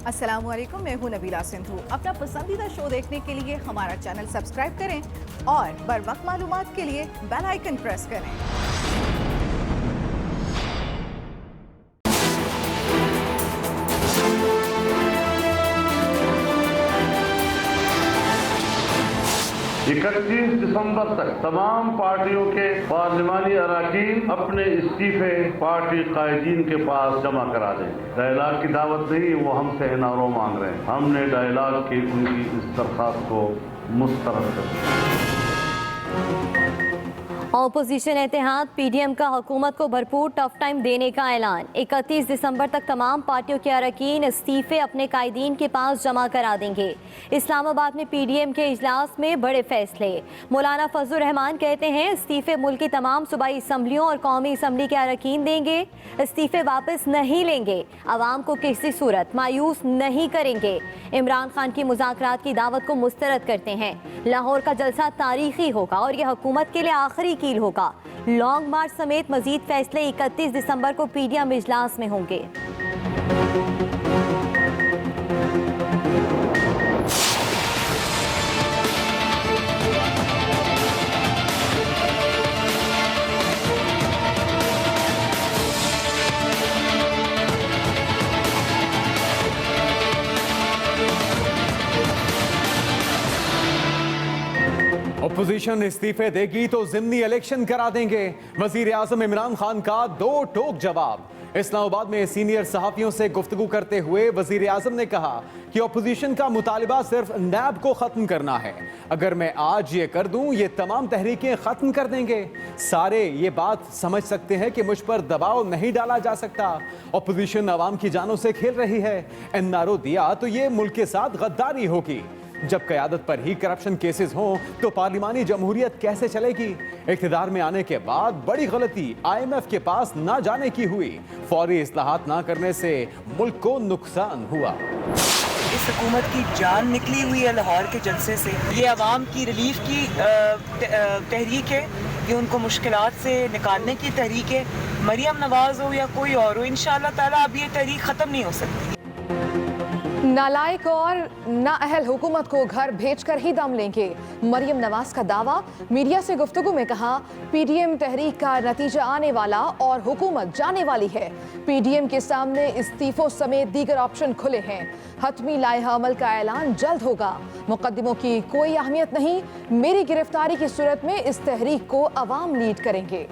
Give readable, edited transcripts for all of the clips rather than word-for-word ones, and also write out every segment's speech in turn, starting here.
अस्सलामुअलैकुम, मैं हूं नबीला सिंधु। अपना पसंदीदा शो देखने के लिए हमारा चैनल सब्सक्राइब करें और बर वक्त मालूमात के लिए बेल आइकन प्रेस करें। इकतीस दिसंबर तक तमाम पार्टियों के पार्लिमानी अरकान अपने इस्तीफे पार्टी कायदीन के पास जमा करा देंगे। डायलॉग की दावत नहीं, वो हमसे एनआरओ मांग रहे हैं। हमने डायलॉग की उनकी इस दरख्वास्त को मुस्तरद कर दिया। ऑपोजिशन इत्तेहाद पीडीएम का हुकूमत को भरपूर टफ टाइम देने का ऐलान। 31 दिसंबर तक तमाम पार्टियों के अरकान इस्तीफे अपने कायदीन के पास जमा करा देंगे। इस्लामाबाद में पीडीएम के इजलास में बड़े फैसले। मौलाना फजलुर रहमान कहते हैं इस्तीफे मुल्क की तमाम सूबाई असम्बलियों और कौमी असम्बली के अरकान देंगे। इस्तीफे वापस नहीं लेंगे, आवाम को किसी सूरत मायूस नहीं करेंगे। इमरान खान की मुज़ाकरात की दावत को मुस्तरद करते हैं। लाहौर का जलसा तारीखी होगा और यह हुकूमत के लिए आखिरी कील होगा। लॉन्ग मार्च समेत मजीद फैसले 31 दिसंबर को पीडीएम इजलास में होंगे। अपोजिशन इस्तीफे देगी तो जिमनी इलेक्शन करा देंगे। वजीर आजम इमरान खान का दो टोक जवाब। इस्लामाबाद में सीनियर सहाफियों से गुफ्तगू करते हुए वजीर आजम ने कहा कि अपोजिशन का मुतालिबा सिर्फ नैब को खत्म करना है। अगर मैं आज ये कर दूं, ये तमाम तहरीकें खत्म कर देंगे। सारे ये बात समझ सकते हैं कि मुझ पर दबाव नहीं डाला जा सकता। अपोजिशन अवाम की जानों से खेल रही है। एनआरओ दिया तो ये मुल्क के साथ गद्दारी होगी। जब क़यादत पर ही करप्शन केसेस हों तो पार्लिमानी जमहूरियत कैसे चलेगी? इक़्तिदार में आने के बाद बड़ी गलती IMF के पास ना जाने की हुई। फौरी इस्लाहात ना करने से मुल्क को नुकसान हुआ। इस हुकूमत की जान निकली हुई है लाहौर के जलसे से। ये अवाम की रिलीफ की तहरीक है, ये उनको मुश्किलात से निकालने की तहरीक है। मरियम नवाज हो या कोई और हो, इंशाअल्लाह ताला अब ये तहरीक ख़त्म नहीं हो सकती। नालायक और नाअहल हुकूमत को घर भेजकर ही दम लेंगे। मरियम नवाज का दावा। मीडिया से गुफ्तगू में कहा पीडीएम तहरीक का नतीजा आने वाला और हुकूमत जाने वाली है। पीडीएम के सामने इस्तीफों समेत दीगर ऑप्शन खुले हैं। हतमी लाइहा अमल का ऐलान जल्द होगा। मुकद्दमों की कोई अहमियत नहीं, मेरी गिरफ्तारी की सूरत में इस तहरीक को अवाम लीड करेंगे।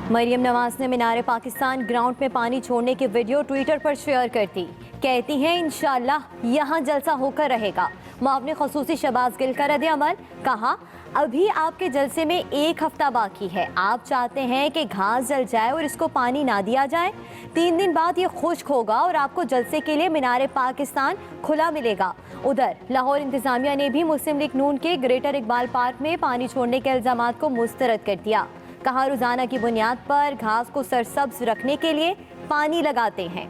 मरियम नवाज ने मीनार पाकिस्तान ग्राउंड में पानी छोड़ने की वीडियो ट्विटर पर शेयर कर दी। कहती हैं इंशाअल्लाह यहाँ जलसा होकर रहेगा। मुआवने ख़ुसूसी शहबाज गिल का रद्द अमल। कहा अभी आपके जलसे में 1 हफ्ता बाकी है। आप चाहते हैं कि घास जल जाए और इसको पानी ना दिया जाए। 3 दिन बाद ये खुश्क होगा और आपको जलसे के लिए मीनार पाकिस्तान खुला मिलेगा। उधर लाहौर इंतजामिया ने भी मुस्लिम लीग नून के ग्रेटर इकबाल पार्क में पानी छोड़ने के इल्जामात को मुस्तरद कर दिया। कहा रोजाना की बुनियाद पर घास को सरसब्ज रखने के लिए पानी लगाते हैं।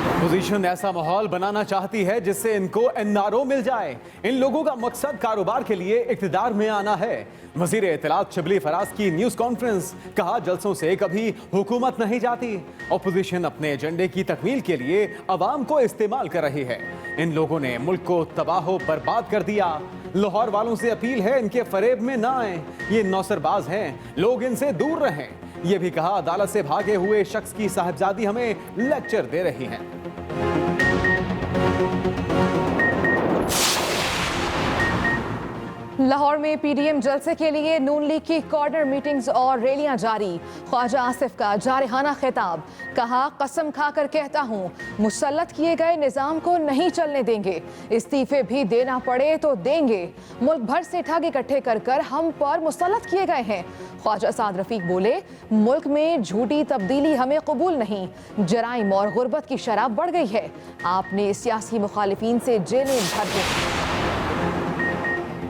अपोजिशन ऐसा माहौल बनाना चाहती है जिससे इनको एनआरओ मिल जाए। इन लोगों का मकसद कारोबार के लिए इक़्तिदार में आना है। वज़ीर इत्तलात शिबली फराज की न्यूज़ कॉन्फ्रेंस। कहा जलसों से कभी हुकूमत नहीं जाती। अपोजिशन अपने एजेंडे की तकमील के लिए अवाम को इस्तेमाल कर रही है। इन लोगों ने मुल्क को तबाह बर्बाद कर दिया। लाहौर वालों से अपील है इनके फरेब में ना आए। ये नौसरबाज हैं, लोग इनसे दूर रहें। ये भी कहा अदालत से भागे हुए शख्स की साहबजादी हमें लेक्चर दे रही हैं। लाहौर में पीडीएम जलसे के लिए नून लीग की कॉर्नर मीटिंग्स और रैलियां जारी। ख्वाजा आसिफ का जारहाना खिताब। कहा कसम खाकर कहता हूं मुसल्लत किए गए निजाम को नहीं चलने देंगे। इस्तीफे भी देना पड़े तो देंगे। मुल्क भर से ठग इकट्ठे कर कर हम पर मुसल्लत किए गए हैं। ख्वाजा साद रफीक बोले मुल्क में झूठी तब्दीली हमें कबूल नहीं। जराइम और गुर्बत की शराब बढ़ गई है। आपने सियासी मुखालिफिन से जेलें भर दी।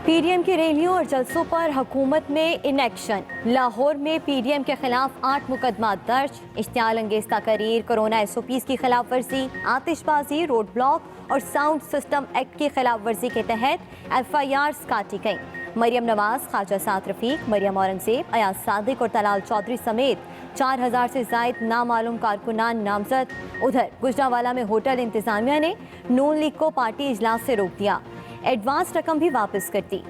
पीडीएम की रैलियों और जलसों पर हुकूमत में इनेक्शन। लाहौर में पीडीएम के खिलाफ 8 मुकदमा दर्ज। इश्तियाल अंगेज तकरीर, कोरोना SOPs की खिलाफ वर्जी, आतिशबाजी, रोड ब्लॉक और साउंड सिस्टम एक्ट की खिलाफ वर्जी के तहत FIRs काटी गई। मरियम नवाज, ख्वाजा साद रफीक, मरियम औरंगजेब, अयाज सादिक और तलाल चौधरी समेत 4000 से जायद नामालूम कारकुनान नामजद। उधर गुजरावाला में होटल इंतजामिया ने नून लीग को पार्टी इजलास से रोक दिया, एडवांस रकम भी वापस कर दी।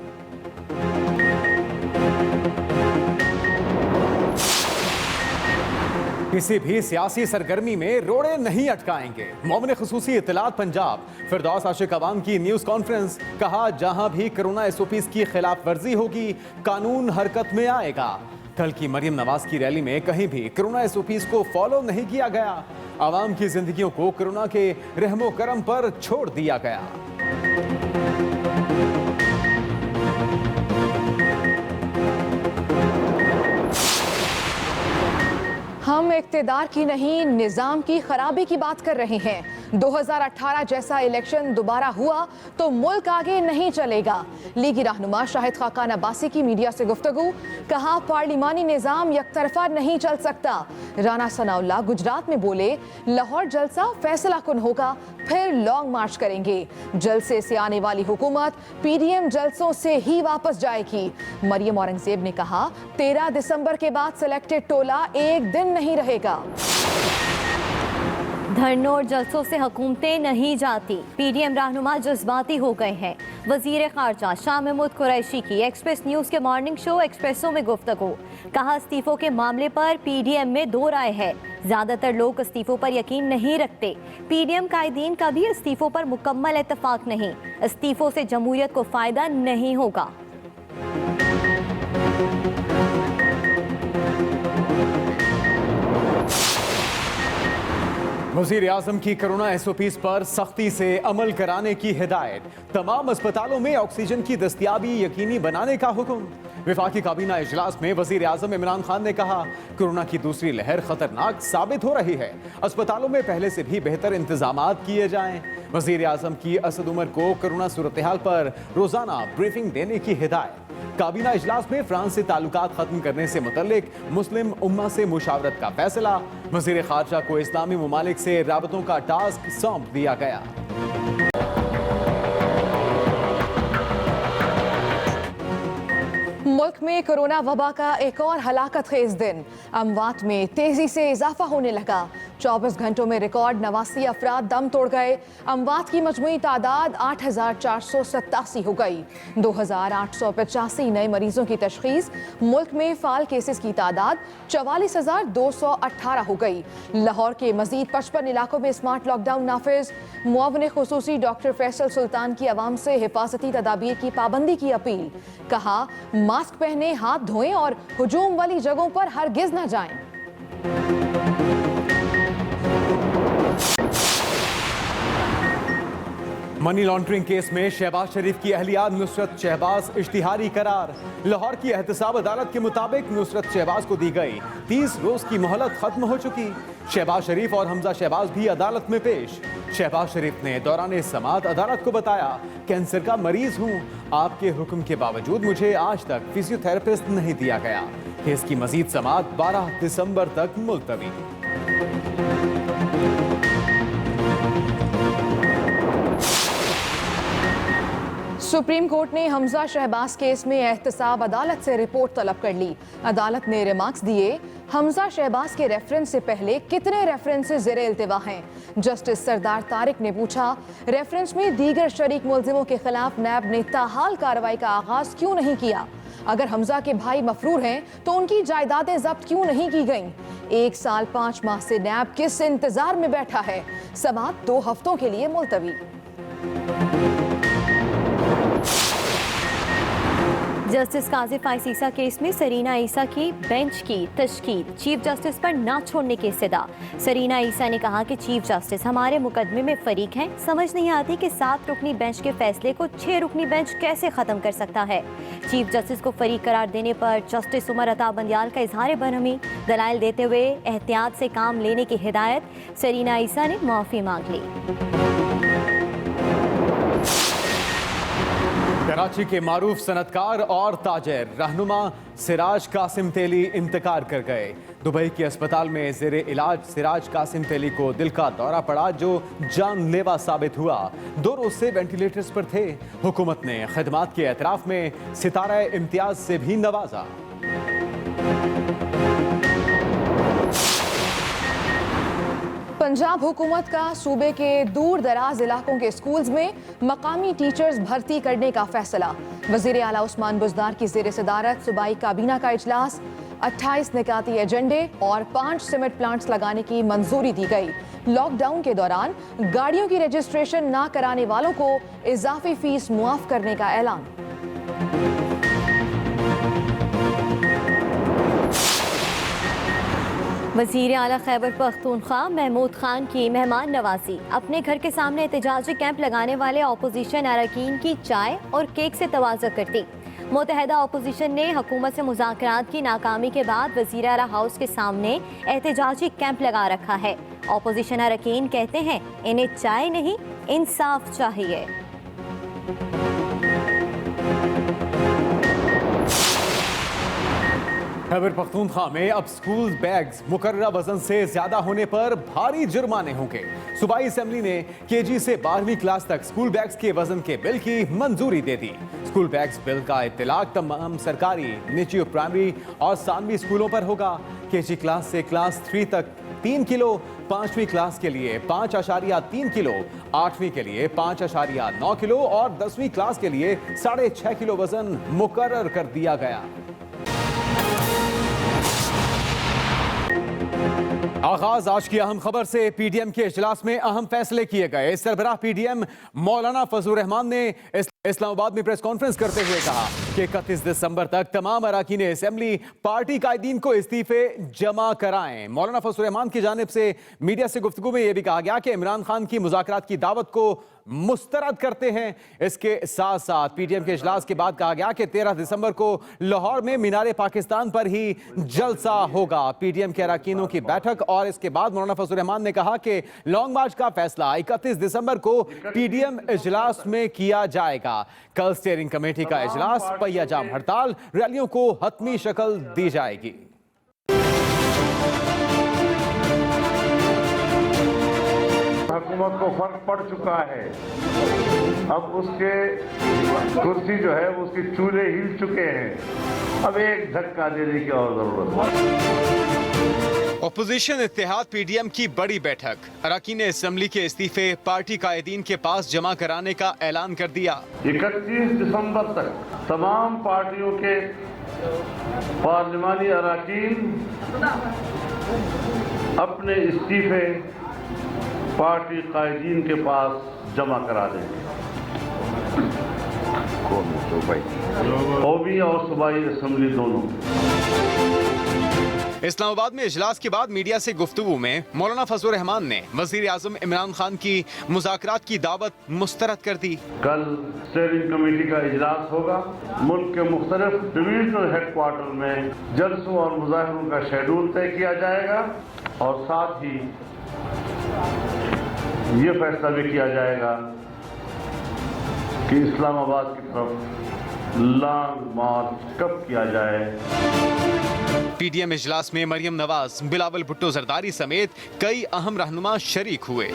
किसी भी सियासी सरगर्मी में रोड़े नहीं अटकाएंगे। मोमिन खुसूसी इत्तलात पंजाब फिरदौस आशिक अवाम की न्यूज कॉन्फ्रेंस, कहा जहां भी कोरोना SOPs की खिलाफ वर्जी होगी कानून हरकत में आएगा। कल की मरियम नवाज की रैली में कहीं भी कोरोना SOPs को फॉलो नहीं किया गया। आवाम की जिंदगियों को कोरोना के रहमो करम पर छोड़ दिया गया। हम इक्तिदार की नहीं, निजाम की खराबी की बात कर रहे हैं। 2018 जैसा इलेक्शन दोबारा हुआ तो मुल्क आगे नहीं चलेगा। लीगी रहनुमा शाहिद खाकान अब्बासी की मीडिया से गुफ्तगू, कहा पार्लिमानी निजाम यकतरफा नहीं चल सकता। राना सनाउल्लाह गुजरात में बोले, लाहौर जलसा फैसला कुन होगा, फिर लॉन्ग मार्च करेंगे। जलसे से आने वाली हुकूमत PDM जलसों से ही वापस जाएगी। मरियम औरंगजेब ने कहा 13 दिसंबर के बाद सिलेक्टेड टोला एक दिन नहीं रहेगा। धरनों और जलसों से हुकूमतें नहीं जाती, PDM रहनुमा जज्बाती हो गए हैं। वजीर खारजा शाह महमूद कुरैशी की एक्सप्रेस न्यूज़ के मॉर्निंग शो एक्सप्रेसो में गुफ्तगू, कहा इस्तीफों के मामले पर PDM में दो राय है। ज़्यादातर लोग इस्तीफों पर यकीन नहीं रखते। PDM कायदीन का भी इस्तीफों पर मुकम्मल इत्तफाक नहीं। इस्तीफों से जमहूरियत को फ़ायदा नहीं होगा। वज़ीर आज़म की कोरोना SOPs पर सख्ती से अमल कराने की हिदायत। तमाम अस्पतालों में ऑक्सीजन की दस्तयाबी यकीनी बनाने का हुक्म। विफाकी काबीना इजलास में वज़ीर आज़म इमरान खान ने कहा कोरोना की दूसरी लहर खतरनाक साबित हो रही है, अस्पतालों में पहले से भी बेहतर इंतजामात किए जाएं। वज़ीर आज़म की असद उमर को कोरोना सूरत हाल पर रोजाना ब्रीफिंग देने की हिदायत। काबीना इजलास में फ्रांस से ताल्लुकात खत्म करने से मुतल्लिक मुस्लिम उम्मा से मुशावरत का फैसला। वज़ीर खारजा को इस्लामी ममालिक से राबतों का टास्क सौंप दिया गया। मुल्क में कोरोना वबा का एक और हलाकत खेज दिन। अमवात में तेजी से इजाफा होने लगा। 24 घंटों में रिकॉर्ड 89 अफराद दम तोड़ गए। अमवात की मजमूई तादाद 8487 हो गई। 2885 नए मरीजों की तशखीस। मुल्क में फाल केसेस की तादाद 44218 हो गई। लाहौर के मजीद 55 इलाकों में स्मार्ट लॉकडाउन नाफिज। मुआविन खुसूसी डॉक्टर फैसल सुल्तान की आवाम से हिफाजती तदाबीर की पाबंदी की अपील। कहा मास्क पहने, हाथ धोएं और हुजूम वाली जगहों पर हरगिज न जाएं। मनी लॉन्ड्रिंग केस में शहबाज शरीफ की अहलिया नुसरत शहबाज इश्तिहारी करार। लाहौर की एहतसाब अदालत के मुताबिक नुसरत शहबाज को दी गई 30 रोज की मोहलत खत्म हो चुकी। शहबाज शरीफ और हमजा शहबाज भी अदालत में पेश। शहबाज शरीफ ने दौरान समाअत अदालत को बताया, कैंसर का मरीज हूँ, आपके हुक्म के बावजूद मुझे आज तक फिजियोथेरेपिस्ट नहीं दिया गया। केस की मजीद समाअत 12 दिसंबर तक मुलतवी। सुप्रीम कोर्ट ने हमजा शहबाज केस में एहतसाब अदालत से रिपोर्ट तलब कर ली। अदालत ने रिमार्क्स दिए, हमजा शहबाज के रेफरेंस से पहले कितने रेफरेंसेस ज़ेरे इल्तिवा हैं। जस्टिस सरदार तारिक ने पूछा, रेफरेंस में दीगर शरीक मुलजिमों के खिलाफ नैब ने ताहाल कार्रवाई का आगाज क्यों नहीं किया? अगर हमजा के भाई मफरूर हैं तो उनकी जायदादें जब्त क्यों नहीं की गईं? 1 साल 5 माह से नैब किस इंतजार में बैठा है? समाअत 2 हफ्तों के लिए मुलतवी। जस्टिस काजिफ ईसा केस में सरीना ईसा की बेंच की तश्कील, चीफ जस्टिस पर ना छोड़ने की इस्तदा। सरीना ईसा ने कहा कि चीफ जस्टिस हमारे मुकदमे में फरीक हैं, समझ नहीं आती कि 7 रुकनी बेंच के फैसले को 6 रुकनी बेंच कैसे ख़त्म कर सकता है। चीफ जस्टिस को फरीक करार देने पर जस्टिस उमर अता बंदियाल का इजहार बरहमी, दलाइल देते हुए एहतियात से काम लेने की हिदायत। सरीना ईसा ने माफ़ी मांग ली। कराची के मारूफ सनतकार और ताजिर रहनुमा सिराज कासिम तेली इंतकाल कर गए। दुबई के अस्पताल में जेरे इलाज सिराज कासिम तेली को दिल का दौरा पड़ा जो जानलेवा साबित हुआ। 2 रोज से वेंटिलेटर्स पर थे। हुकूमत ने खिदमात के एतराफ में सितारा इम्तियाज से भी नवाजा। पंजाब हुकूमत का सूबे के दूर दराज इलाकों के स्कूल्स में मकामी टीचर्स भर्ती करने का फैसला। वजीर आला उस्मान बुज़दार की ज़ेर सदारत सूबाई काबीना का इजलास। 28 निकाती एजेंडे और 5 सीमेंट प्लांट्स लगाने की मंजूरी दी गई। लॉकडाउन के दौरान गाड़ियों की रजिस्ट्रेशन ना कराने वालों को इजाफी फीस मुआफ करने का ऐलान। वज़ीर आला खैबर पख्तूनख्वा महमूद खान की मेहमान नवाजी। अपने घर के सामने एहतजाजी कैंप लगाने वाले अपोजिशन अरकान की चाय और केक से तवाज़ुन करती। मुत्तहदा अपोजिशन ने हुकूमत से मुज़ाकरात की नाकामी के बाद वज़ीर आला हाउस के सामने एहतजाजी कैंप लगा रखा है। अपोजिशन अरकान कहते हैं इन्हें चाय नहीं इंसाफ चाहिए। खैबर पख्तूनख्वा में अब स्कूल बैग्स मुकर्ररा वजन से ज्यादा होने पर भारी जुर्माने होंगे। सूबाई असेंबली ने केजी से 12वीं क्लास तक स्कूल बैग्स के वजन के बिल की मंजूरी दे दी। स्कूल बैग्स बिल का इत्तलाक तमाम सरकारी, निजी और प्राइमरी और सानवी स्कूलों पर होगा। केजी क्लास से क्लास 3 तक 3 किलो, 5वीं क्लास के लिए 5.3 किलो, 8वीं के लिए 5.9 किलो और 10वीं क्लास के लिए 6.5 किलो वजन मुकर्रर कर दिया गया। आगाज आज की अहम खबर से। पीडीएम के इजलास में अहम फैसले किए गए। सरबराह पीडीएम मौलाना फजलुर रहमान ने इस्लामाबाद में प्रेस कॉन्फ्रेंस करते हुए कहा कि 31 दिसंबर तक तमाम अरकान असेंबली पार्टी कायदीन को इस्तीफे जमा कराएं। मौलाना फजलुर रहमान की जानिब से मीडिया से गुफ्तगू में यह भी कहा गया कि इमरान खान की मुज़ाकरात की दावत को मुस्तरद करते हैं। इसके साथ साथ पीडीएम के इजलास के बाद कहा गया कि 13 दिसंबर को लाहौर में मीनार पाकिस्तान पर ही जलसा होगा। पीडीएम के अरकानों की बैठक और इसके बाद मौलाना फजलुर रहमान ने कहा कि लॉन्ग मार्च का फैसला 31 दिसंबर को पीडीएम इजलास में किया जाएगा। कल स्टीयरिंग कमेटी का इजलास, पहिया जाम हड़ताल, रैलियों को हतमी शक्ल दी जाएगी। हुकूमत को फर्क पड़ चुका है। अब उसके कुर्सी जो है उसके चूल्हे हिल चुके हैं। अब एक धक्का देने की और जरूरत है। अपोजिशन इत्तेहाद पीडीएम की बड़ी बैठक। अरकान असेंबली के इस्तीफे पार्टी कायदीन के पास जमा कराने का ऐलान कर दिया। 31 दिसंबर तक तमाम पार्टियों के पार्लिमानी अरकान अपने इस्तीफे पार्टी कायदीन के पास जमा करा देंगे। ओबी और सूबाई असेंबली दोनों। इस्लामाबाद में इजलास के बाद मीडिया से गुफ्तगू में मौलाना फजलुर रहमान ने वजीर आजम इमरान खान की मुज़ाकरात की दावत मुस्तरद कर दी। कल स्टीयरिंग कमेटी का इजलास होगा। मुल्क के मुख्तलिफ डिवीजनल हेडक्वार्टर में जलसों और मुजाहरों का शेड्यूल तय किया जाएगा और साथ ही ये फैसला भी किया जाएगा कि इस्लामाबाद की तरफ लॉन्ग मार्च कब किया जाए। पीडीएम इजलास में मरियम नवाज, बिलावल भुट्टो जरदारी समेत कई अहम रहनुमा शरीक हुए।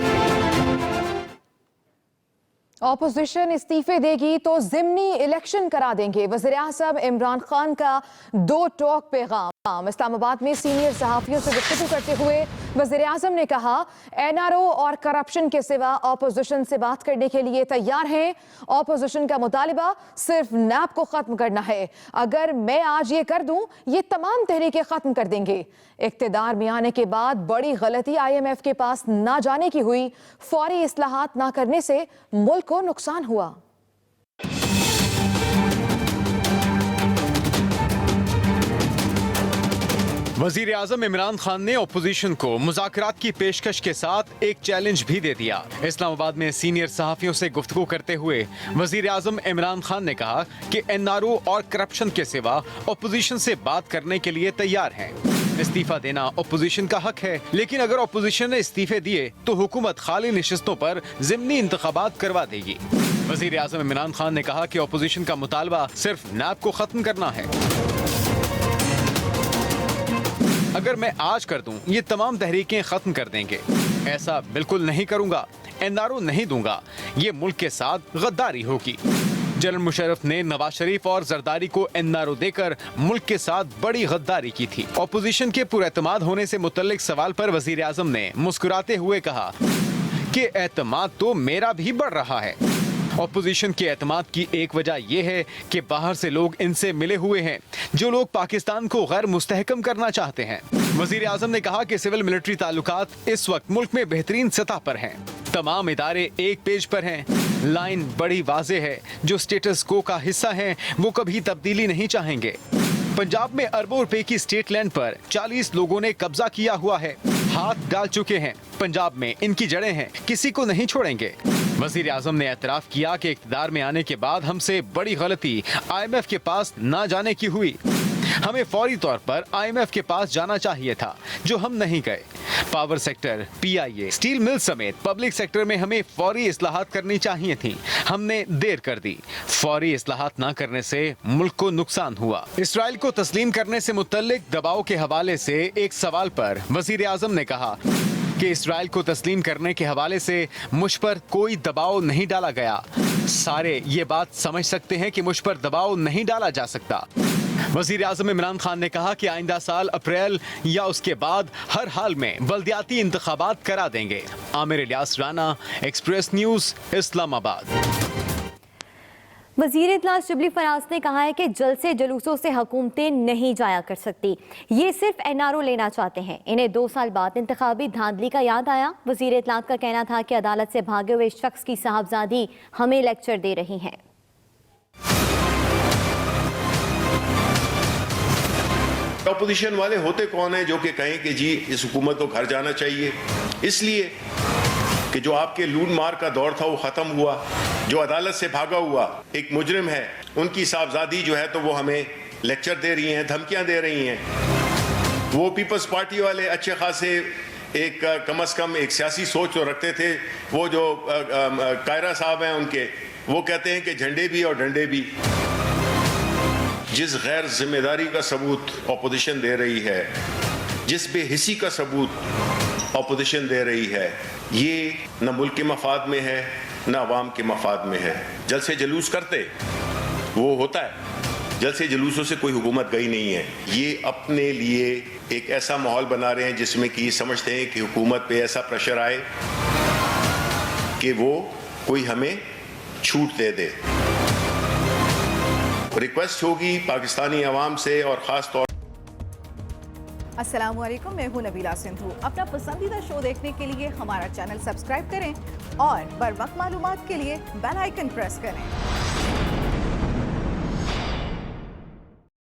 ऑपोजिशन इस्तीफे देगी तो जिमनी इलेक्शन करा देंगे। वज़ीर आज़म इमरान खान का 2 टोक पैगाम। इस्लामाबाद में सीनियर सहाफ़ियों से गुफ्तगू करते हुए वज़ीर आज़म ने कहा एनआरओ और करप्शन के सिवा ऑपोजिशन से बात करने के लिए तैयार हैं। ऑपोजिशन का मुतालिबा सिर्फ नैब को ख़त्म करना है। अगर मैं आज ये कर दूं, ये तमाम तहरीकें ख़त्म कर देंगे। इक़्तिदार में आने के बाद बड़ी गलती IMF के पास ना जाने की हुई। फौरी इस्लाहात ना करने से मुल्क को नुकसान हुआ। वजीर आजम इमरान खान ने अपोजिशन को मुज़ाकरात की पेशकश के साथ एक चैलेंज भी दे दिया। इस्लामाबाद में सीनियर सहाफ़ियों से गुफ्तगू करते हुए वजीर आजम इमरान खान ने कहा कि एनआरओ और करप्शन के सिवा अपोजिशन से बात करने के लिए तैयार हैं। इस्तीफा देना अपोजिशन का हक है, लेकिन अगर अपोजिशन ने इस्तीफे दिए तो हुकूमत खाली निशस्तों पर ज़िमनी इंतखाबात करवा देगी। वजीर आजम इमरान खान ने कहा कि ऑपोजिशन का मुतालबा सिर्फ नैब को खत्म करना है। अगर मैं आज कर दूं, ये तमाम तहरीकें खत्म कर देंगे। ऐसा बिल्कुल नहीं करूंगा, एनआरओ नहीं दूंगा, ये मुल्क के साथ गद्दारी होगी। जनरल मुशर्रफ ने नवाज शरीफ और जरदारी को एनआरओ देकर मुल्क के साथ बड़ी गद्दारी की थी। ऑपोजिशन के पुरएतमाद होने से मुतल्लिक सवाल पर वजीर आजम ने मुस्कुराते हुए कहा कि एतमाद तो मेरा भी बढ़ रहा है। ऑपोजिशन के एतमाद की एक वजह यह है कि बाहर से लोग इनसे मिले हुए हैं, जो लोग पाकिस्तान को गैर मुस्तहकम करना चाहते हैं। वजीर आजम ने कहा कि सिविल मिलिट्री ताल्लुकात इस वक्त मुल्क में बेहतरीन सतह पर हैं। तमाम इदारे एक पेज पर हैं। लाइन बड़ी वाज़े है। जो स्टेटस को का हिस्सा हैं, वो कभी तब्दीली नहीं चाहेंगे। पंजाब में अरबों रुपए की स्टेट लैंड पर 40 लोगों ने कब्जा किया हुआ है, हाथ डाल चुके हैं। पंजाब में इनकी जड़ें हैं, किसी को नहीं छोड़ेंगे। वजीर आजम ने एतराफ किया कि इक़्तिदार में आने के बाद हमसे बड़ी गलती IMF के पास न जाने की हुई। हमें फौरी तौर पर IMF के पास जाना चाहिए था, जो हम नहीं गए। Power sector, PIA, steel mill समेत पब्लिक सेक्टर में हमें फौरी इस्लाहात करनी चाहिए थी। हमने देर कर दी। फौरी इस्लाहात न करने से मुल्क को नुकसान हुआ। इसराइल को तस्लीम करने से मुतल्लिक दबाव के हवाले से एक सवाल पर वजीर आजम ने कहा कि इसराइल को तस्लीम करने के हवाले से मुझ पर कोई दबाव नहीं डाला गया। सारे ये बात समझ सकते हैं कि मुझ पर दबाव नहीं डाला जा सकता। वजीर आजम इमरान खान ने कहा कि आइंदा साल अप्रैल या उसके बाद हर हाल में बल्दियाती इंतखाबात करा देंगे। Aamir Ilyas Rana, express news, Islamabad. वज़ीर इत्तला शिबली फराज ने कहा है कि जलसे जुलूसों से हुकूमतें नहीं जाया कर सकती। ये सिर्फ एनआरओ लेना चाहते हैं। इन्हें 2 साल बाद इंतखाबी धांधली का याद आया। वज़ीर इत्तला का कहना था कि अदालत से भागे हुए शख्स की साहबजादी हमें लेक्चर दे रही हैं। अपोजिशन वाले होते कौन है जो कि कहें कि जी इस हुकूमत को घर जाना चाहिए, इसलिए कि जो आपके लूट मार का दौर था वो ख़त्म हुआ। जो अदालत से भागा हुआ एक मुजरिम है, उनकी साहबजादी जो है तो वो हमें लेक्चर दे रही हैं, धमकियां दे रही हैं। वो पीपल्स पार्टी वाले अच्छे खासे एक कम अज़ कम एक सियासी सोच तो रखते थे। वो जो कायरा साहब हैं उनके, वो कहते हैं कि झंडे भी और डंडे भी। जिस गैर जिम्मेदारी का सबूत अपोजिशन दे रही है, जिस बेहिसी का सबूत अपोजिशन दे रही है, ये न मुल्क के मफाद में है न अवाम के मफाद में है। जलसे जुलूस करते वो होता है, जलसे जुलूसों से कोई हुकूमत गई नहीं है। ये अपने लिए एक ऐसा माहौल बना रहे हैं जिसमें कि समझते हैं कि हुकूमत पे ऐसा प्रेशर आए कि वो कोई हमें छूट दे दे। रिक्वेस्ट होगी पाकिस्तानी अवाम से और ख़ास तौर। अस्सलामुअलैकुम, मैं हूं नबीला सिंधु। अपना पसंदीदा शो देखने के लिए हमारा चैनल सब्सक्राइब करें और बर वक्त मालूमात के लिए बेल आइकन प्रेस करें।